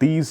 30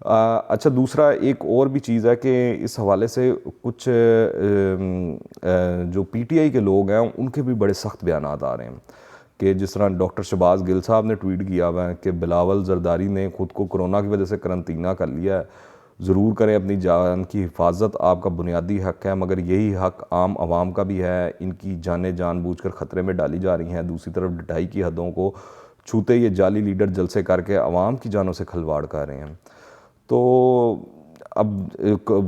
اچھا دوسرا ایک اور بھی چیز ہے کہ اس حوالے سے کچھ جو پی ٹی آئی کے لوگ ہیں ان کے بھی بڑے سخت بیانات آ رہے ہیں کہ جس طرح ڈاکٹر شہباز گل صاحب نے ٹویٹ کیا ہوا ہے کہ بلاول زرداری نے خود کو کرونا کی وجہ سے قرنطینہ کر لیا ہے، ضرور کریں اپنی جان کی حفاظت، آپ کا بنیادی حق ہے، مگر یہی حق عام عوام کا بھی ہے، ان کی جانیں جان بوجھ کر خطرے میں ڈالی جا رہی ہیں، دوسری طرف ڈٹائی کی حدوں کو چھوتے یہ جعلی لیڈر جلسے کر کے عوام کی جانوں سے کھلواڑ کر رہے ہیں۔ تو اب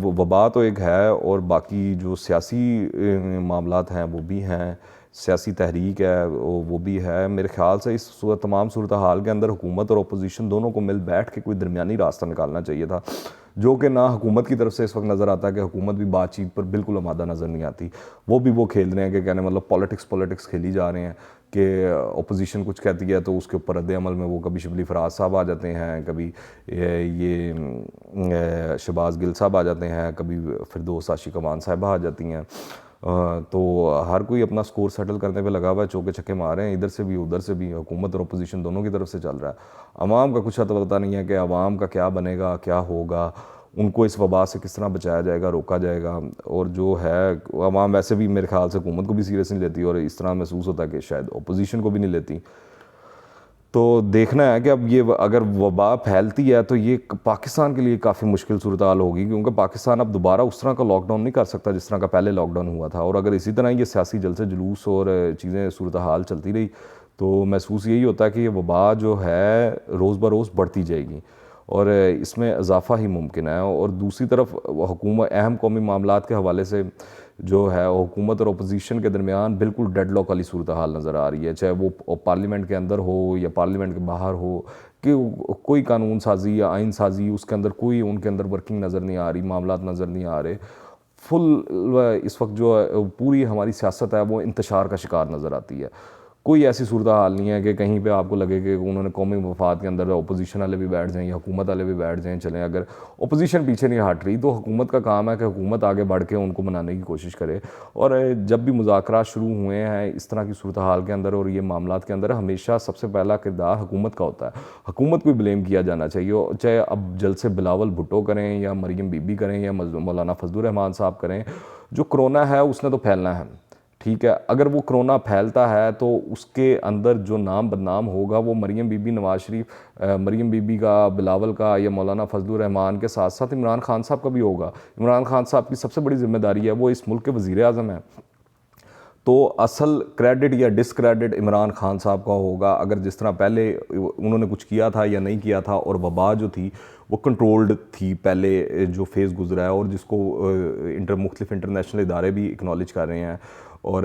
وبا تو ایک ہے اور باقی جو سیاسی معاملات ہیں وہ بھی ہیں، سیاسی تحریک ہے وہ بھی ہے۔ میرے خیال سے اس تمام صورتحال کے اندر حکومت اور اپوزیشن دونوں کو مل بیٹھ کے کوئی درمیانی راستہ نکالنا چاہیے تھا، جو کہ نہ حکومت کی طرف سے اس وقت نظر آتا ہے کہ حکومت بھی بات چیت پر بالکل آمادہ نظر نہیں آتی، وہ کھیل رہے ہیں کہ کہنے مطلب پالیٹکس کھیلی جا رہے ہیں کہ اپوزیشن کچھ کہتی ہے تو اس کے اوپر رد عمل میں وہ کبھی شبلی فراز صاحب آ جاتے ہیں، کبھی یہ شہباز گل صاحب آ جاتے ہیں، کبھی فردوس عاشق امان صاحبہ آ جاتی ہیں، تو ہر کوئی اپنا سکور سیٹل کرنے پہ لگا ہوا ہے، چوکے چھکے مار رہے ہیں ادھر سے بھی ادھر سے بھی، حکومت اور اپوزیشن دونوں کی طرف سے چل رہا ہے۔ عوام کا کچھ پتہ نہیں ہے کہ عوام کا کیا بنے گا، کیا ہوگا، ان کو اس وبا سے کس طرح بچایا جائے گا، روکا جائے گا، اور جو ہے عوام ویسے بھی میرے خیال سے حکومت کو بھی سیریس نہیں لیتی اور اس طرح محسوس ہوتا ہے کہ شاید اپوزیشن کو بھی نہیں لیتی۔ تو دیکھنا ہے کہ اب یہ اگر وبا پھیلتی ہے تو یہ پاکستان کے لیے کافی مشکل صورتحال ہوگی، کیونکہ پاکستان اب دوبارہ اس طرح کا لاک ڈاؤن نہیں کر سکتا جس طرح کا پہلے لاک ڈاؤن ہوا تھا، اور اگر اسی طرح یہ سیاسی جلسے جلوس اور چیزیں صورتحال چلتی رہی تو محسوس یہی ہوتا ہے کہ یہ وبا جو ہے روز بروز بڑھتی جائے گی اور اس میں اضافہ ہی ممکن ہے۔ اور دوسری طرف حکومت اہم قومی معاملات کے حوالے سے جو ہے حکومت اور اپوزیشن کے درمیان بالکل ڈیڈ لاک والی صورتحال نظر آ رہی ہے، چاہے وہ پارلیمنٹ کے اندر ہو یا پارلیمنٹ کے باہر ہو، کہ کوئی قانون سازی یا آئین سازی اس کے اندر کوئی ان کے اندر ورکنگ نظر نہیں آ رہی، معاملات نظر نہیں آ رہے۔ اس وقت جو پوری ہماری سیاست ہے وہ انتشار کا شکار نظر آتی ہے، کوئی ایسی صورتحال نہیں ہے کہ کہیں پہ آپ کو لگے کہ انہوں نے قومی مفاد کے اندر اپوزیشن والے بھی بیٹھ جائیں یا حکومت والے بھی بیٹھ جائیں، چلیں اگر اپوزیشن پیچھے نہیں ہٹ رہی تو حکومت کا کام ہے کہ حکومت آگے بڑھ کے ان کو منانے کی کوشش کرے۔ اور جب بھی مذاکرات شروع ہوئے ہیں اس طرح کی صورتحال کے اندر اور یہ معاملات کے اندر، ہمیشہ سب سے پہلا کردار حکومت کا ہوتا ہے، حکومت کو بلیم کیا جانا چاہیے، چاہے اب جلسے بلاول بھٹو کریں یا مریم بی بی کریں یا مولانا فضل الرحمان صاحب کریں۔ جو کرونا ہے اس نے تو پھیلنا ہے، ٹھیک ہے، اگر وہ کرونا پھیلتا ہے تو اس کے اندر جو نام بدنام ہوگا وہ مریم بی بی، نواز شریف، مریم بی بی کا، بلاول کا یا مولانا فضل الرحمان کے ساتھ ساتھ عمران خان صاحب کا بھی ہوگا۔ عمران خان صاحب کی سب سے بڑی ذمہ داری ہے، وہ اس ملک کے وزیر اعظم ہیں، تو اصل کریڈٹ یا ڈسکریڈٹ عمران خان صاحب کا ہوگا اگر جس طرح پہلے انہوں نے کچھ کیا تھا یا نہیں کیا تھا، اور وبا جو تھی وہ کنٹرولڈ تھی پہلے جو فیز گزرا ہے، اور جس کو مختلف انٹرنیشنل ادارے بھی اکنالج کر رہے ہیں، اور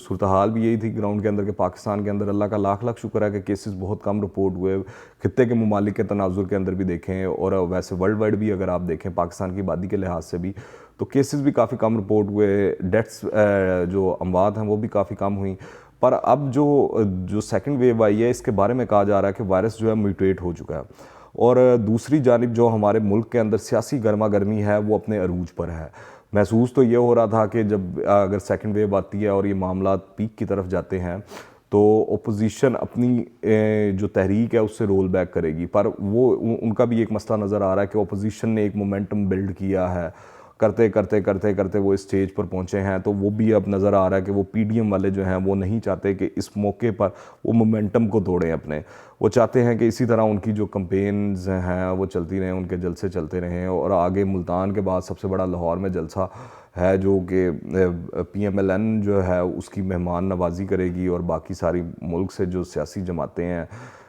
صورتحال بھی یہی تھی گراؤنڈ کے اندر کہ پاکستان کے اندر اللہ کا لاکھ لاکھ شکر ہے کہ کیسز بہت کم رپورٹ ہوئے، خطے کے ممالک کے تناظر کے اندر بھی دیکھیں اور ویسے ورلڈ وائڈ بھی اگر آپ دیکھیں پاکستان کی آبادی کے لحاظ سے بھی تو کیسز بھی کافی کم رپورٹ ہوئے، ڈیتھس جو اموات ہیں وہ بھی کافی کم ہوئیں۔ پر اب جو سیکنڈ ویو آئی ہے اس کے بارے میں کہا جا رہا ہے کہ وائرس جو ہے میوٹیٹ ہو چکا ہے، اور دوسری جانب جو ہمارے ملک کے اندر سیاسی گرما گرمی ہے وہ اپنے عروج پر ہے۔ محسوس تو یہ ہو رہا تھا کہ جب اگر سیکنڈ ویو آتی ہے اور یہ معاملات پیک کی طرف جاتے ہیں تو اپوزیشن اپنی جو تحریک ہے اس سے رول بیک کرے گی، پر وہ ان کا بھی ایک مسئلہ نظر آ رہا ہے کہ اپوزیشن نے ایک مومنٹم بلڈ کیا ہے، کرتے کرتے کرتے کرتے وہ اس سٹیج پر پہنچے ہیں، تو وہ بھی اب نظر آ رہا ہے کہ وہ پی ڈی ایم والے جو ہیں وہ نہیں چاہتے کہ اس موقع پر وہ مومنٹم کو توڑیں اپنے، وہ چاہتے ہیں کہ اسی طرح ان کی جو کمپینز ہیں وہ چلتی رہیں، ان کے جلسے چلتے رہیں، اور آگے ملتان کے بعد سب سے بڑا لاہور میں جلسہ ہے جو کہ پی ایم ایل این جو ہے اس کی مہمان نوازی کرے گی، اور باقی ساری ملک سے جو سیاسی جماعتیں ہیں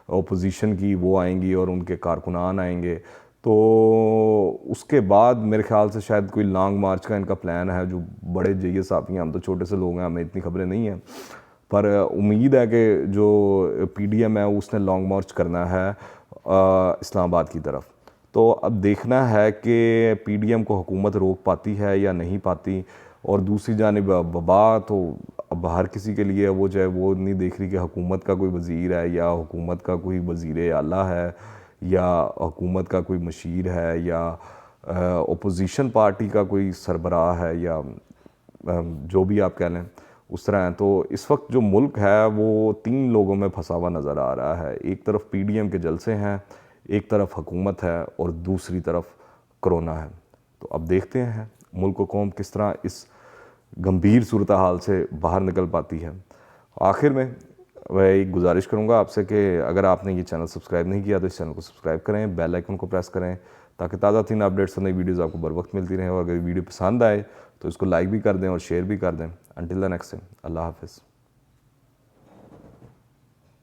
اپوزیشن کی وہ آئیں گی اور ان کے کارکنان آئیں گے، تو اس کے بعد میرے خیال سے شاید کوئی لانگ مارچ کا ان کا پلان ہے، جو بڑے جیے صاحب ہیں، ہم تو چھوٹے سے لوگ ہیں، ہمیں اتنی خبریں نہیں ہیں، پر امید ہے کہ جو پی ڈی ایم ہے اس نے لانگ مارچ کرنا ہے اسلام آباد کی طرف۔ تو اب دیکھنا ہے کہ پی ڈی ایم کو حکومت روک پاتی ہے یا نہیں پاتی، اور دوسری جانب وبا تو اب ہر کسی کے لیے وہ چاہے وہ نہیں دیکھ رہی کہ حکومت کا کوئی وزیر ہے یا حکومت کا کوئی وزیر اعلیٰ ہے یا حکومت کا کوئی مشیر ہے یا اپوزیشن پارٹی کا کوئی سربراہ ہے یا جو بھی آپ کہہ لیں اس طرح ہیں۔ تو اس وقت جو ملک ہے وہ تین لوگوں میں پھنسا ہوا نظر آ رہا ہے، ایک طرف پی ڈی ایم کے جلسے ہیں، ایک طرف حکومت ہے اور دوسری طرف کرونا ہے. تو اب دیکھتے ہیں ملک و قوم کس طرح اس گمبھیر صورتحال سے باہر نکل پاتی ہے. آخر میں ایک گزارش کروں گا آپ سے کہ اگر آپ نے یہ چینل سبسکرائب نہیں کیا تو اس چینل کو سبسکرائب کریں, بیل آئیکن کو پریس کریں تاکہ تازہ ترین اپڈیٹس اور نئی ویڈیوز آپ کو بر وقت ملتی رہیں. اور اگر ویڈیو پسند آئے تو اس کو لائک بھی کر دیں اور شیئر بھی کر دیں. انٹل دی نیکسٹ ٹائم, اللہ حافظ.